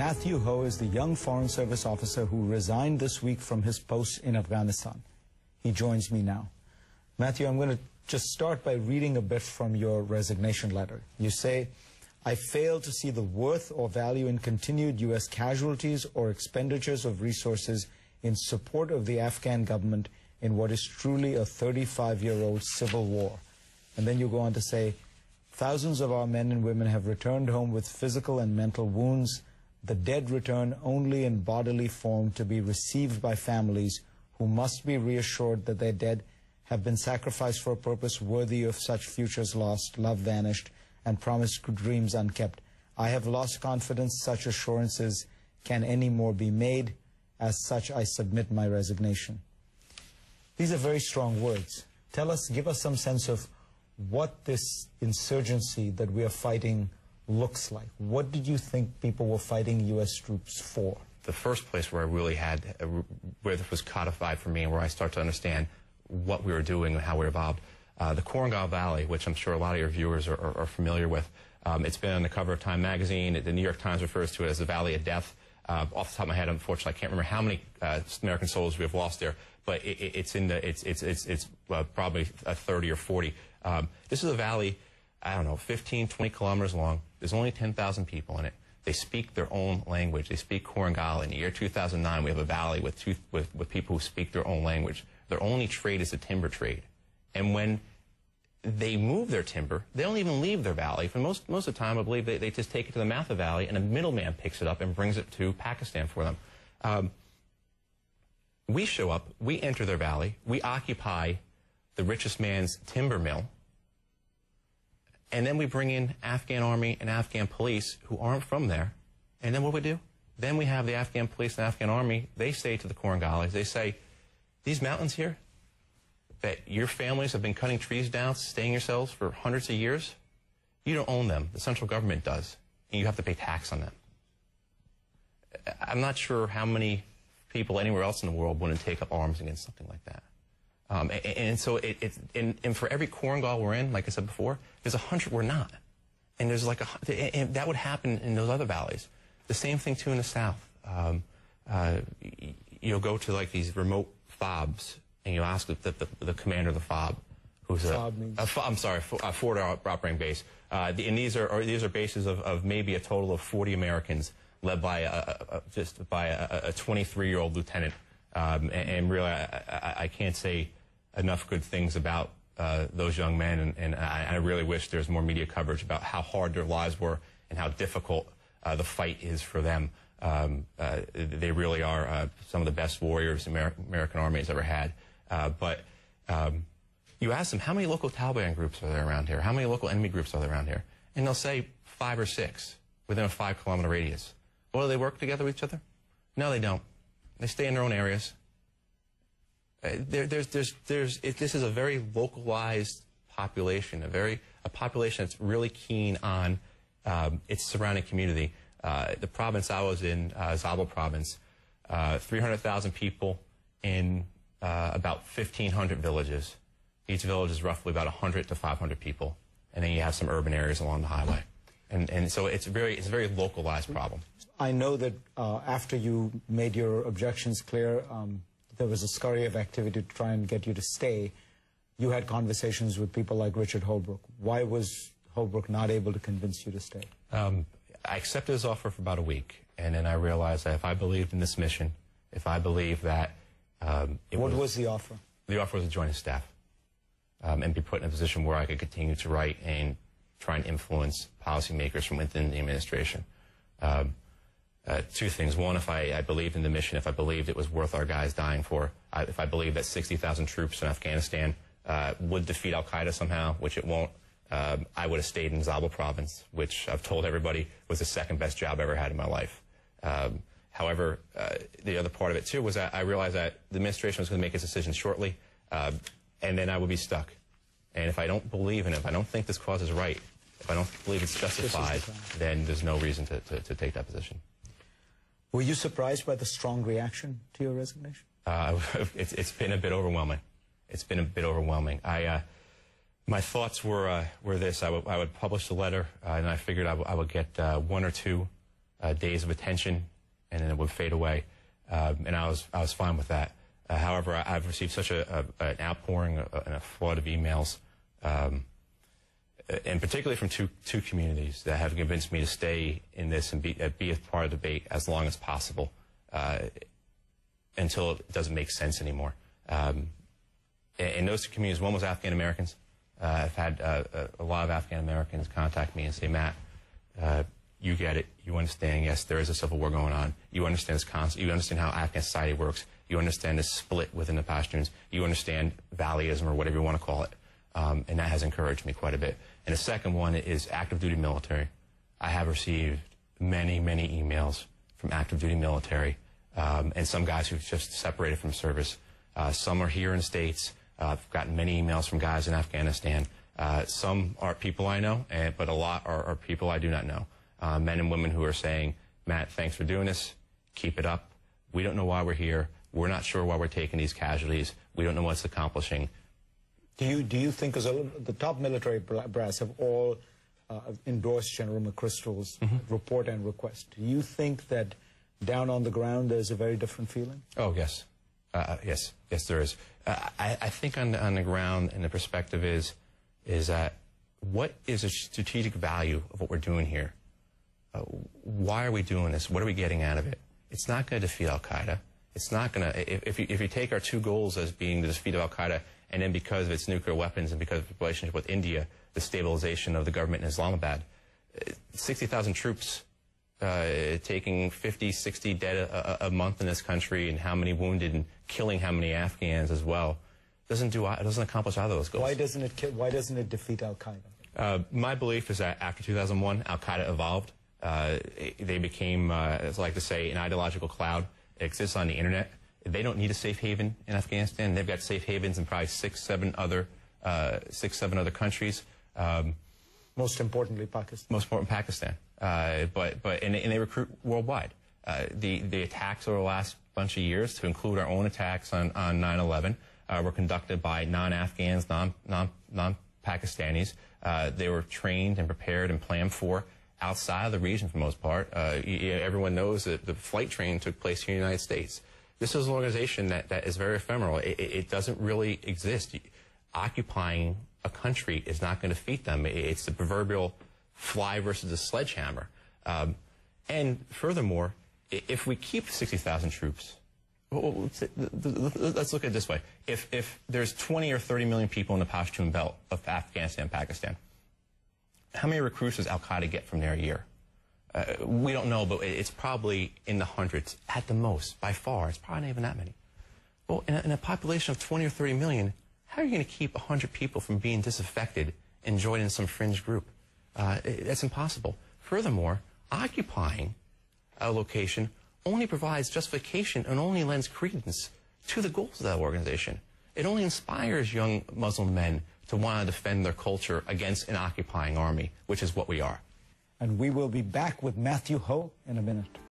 Matthew Ho is the young Foreign Service officer who resigned this week from his post in Afghanistan. He joins me now. Matthew, I'm going to just start by reading a bit from your resignation letter. You say, I fail to see the worth or value in continued U.S. casualties or expenditures of resources in support of the Afghan government in what is truly a 35-year-old civil war. And then you go on to say, thousands of our men and women have returned home with physical and mental wounds. The dead return only in bodily form to be received by families who must be reassured that their dead have been sacrificed for a purpose worthy of such futures lost, love vanished, and promised dreams unkept. I have lost confidence such assurances can any more be made. As such, I submit my resignation. These are very strong words. Give us some sense of what this insurgency that we are fighting looks like. What did you think people were fighting U.S. troops for? The first place where I really had, where it was codified for me and where I started to understand what we were doing and how we were involved, the Korengal Valley, which I'm sure a lot of your viewers are familiar with. It's been on the cover of Time magazine. The New York Times refers to it as the Valley of Death. Off the top of my head, unfortunately, I can't remember how many American soldiers we have lost there, but it's probably 30 or 40. This is a valley, I don't know, 15, 20 kilometers long. There's only 10,000 people in it. They speak their own language. They speak Korengal. In the year 2009, we have a valley with people who speak their own language. Their only trade is the timber trade. And when they move their timber, they don't even leave their valley. For most of the time, I believe they just take it to the Matha Valley, and a middleman picks it up and brings it to Pakistan for them. We show up, we enter their valley, we occupy the richest man's timber mill, and then we bring in Afghan army and Afghan police who aren't from there. And then what do we do? Then we have the Afghan police and Afghan army. They say to the Korengalis, they say, these mountains here, that your families have been cutting trees down, staying yourselves for hundreds of years, you don't own them. The central government does, and you have to pay tax on them. I'm not sure how many people anywhere else in the world wouldn't take up arms against something like that. And for every Korengal we're in, like I said before, there's 100 we're not. And there's like and that would happen in those other valleys. The same thing too in the south. You'll go to like these remote FOBs, and you ask the commander of the FOB, who's a forward operating base. And these are bases of maybe a total of 40 Americans, led by a 23-year-old lieutenant. And really, I can't say enough good things about those young men, and I really wish there was more media coverage about how hard their lives were and how difficult the fight is for them. They really are some of the best warriors the American Army has ever had. But you ask them, how many local Taliban groups are there around here? How many local enemy groups are there around here? And they'll say 5 or 6 within a 5-kilometer radius. Well, do they work together with each other? No, they don't. They stay in their own areas. This is a very localized population, a population that's really keen on its surrounding community. The province I was in, Zabul province, 300,000 people in about 1,500 villages. Each village is roughly about 100 to 500 people, and then you have some urban areas along the highway. And so it's a very localized problem. I know that after you made your objections clear, there was a scurry of activity to try and get you to stay. You had conversations with people like Richard Holbrooke. Why was Holbrooke not able to convince you to stay? I accepted his offer for about a week, and then I realized that if I believed in this mission, if I believed that... What was the offer? The offer was to join his staff and be put in a position where I could continue to write and try and influence policymakers from within the administration. 2 things. One, if I believed in the mission, if I believed it was worth our guys dying for, if I believed that 60,000 troops in Afghanistan would defeat al-Qaeda somehow, which it won't, I would have stayed in Zabul province, which I've told everybody was the second best job I ever had in my life. However, the other part of it, too, was that I realized that the administration was going to make its decision shortly, and then I would be stuck. And if I don't believe in it, if I don't think this cause is right, if I don't believe it's justified, then there's no reason to take that position. Were you surprised by the strong reaction to your resignation? It's been a bit overwhelming. It's been a bit overwhelming. My thoughts were this. I would publish the letter, and I figured I would get 1 or 2 days of attention, and then it would fade away. And I was fine with that. However, I've received such an outpouring and a flood of emails, and particularly from two communities that have convinced me to stay in this and be a part of the debate as long as possible until it doesn't make sense anymore. In those two communities, one was Afghan Americans. I've had a lot of Afghan Americans contact me and say, Matt, you get it. You understand, yes, there is a civil war going on. You understand this concept. You understand how Afghan society works. You understand this split within the Pashtuns. You understand valleyism, or whatever you want to call it. And that has encouraged me quite a bit. And the second one is active duty military. I have received many, many emails from active duty military, and some guys who've just separated from service. Some are here in the States. I've gotten many emails from guys in Afghanistan. Some are people I know, but a lot are people I do not know. Men and women who are saying, Matt, thanks for doing this. Keep it up. We don't know why we're here. We're not sure why we're taking these casualties. We don't know what it's accomplishing. Do you think, because the top military brass have all endorsed General McChrystal's report and request, do you think that down on the ground there's a very different feeling? Oh, yes. Yes, there is. I think on the ground, and the perspective is that what is the strategic value of what we're doing here? Why are we doing this? What are we getting out of it? It's not going to defeat al-Qaeda. It's not going to, if you take our two goals as being the defeat of al-Qaeda, and then because of its nuclear weapons and because of its relationship with India, the stabilization of the government in Islamabad, 60,000 troops taking 50, 60 dead a month in this country, and how many wounded, and killing how many Afghans as well, doesn't accomplish either of those goals. Why doesn't it defeat al-Qaeda? My belief is that after 2001, al-Qaeda evolved. They became, as I like to say, an ideological cloud. It exists on the internet. They don't need a safe haven in Afghanistan. They've got safe havens in probably six, seven other countries. Most importantly, Pakistan. Most important, Pakistan. And they recruit worldwide. The attacks over the last bunch of years, to include our own attacks on 9/11, were conducted by non-Afghans, non-Pakistanis. They were trained and prepared and planned for outside of the region for the most part. Everyone knows that the flight training took place here in the United States. This is an organization that is very ephemeral. It doesn't really exist. Occupying a country is not going to defeat them. It's the proverbial fly versus the sledgehammer. And furthermore, if we keep 60,000 troops, let's look at it this way. If there's 20 or 30 million people in the Pashtun belt of Afghanistan and Pakistan, how many recruits does al-Qaeda get from there a year? We don't know, but it's probably in the hundreds at the most. By far, it's probably not even that many. Well, in a population of 20 or 30 million, how are you going to keep 100 people from being disaffected and joining some fringe group? That's impossible. Furthermore, occupying a location only provides justification and only lends credence to the goals of that organization. It only inspires young Muslim men to want to defend their culture against an occupying army, which is what we are. And we will be back with Matthew Ho in a minute.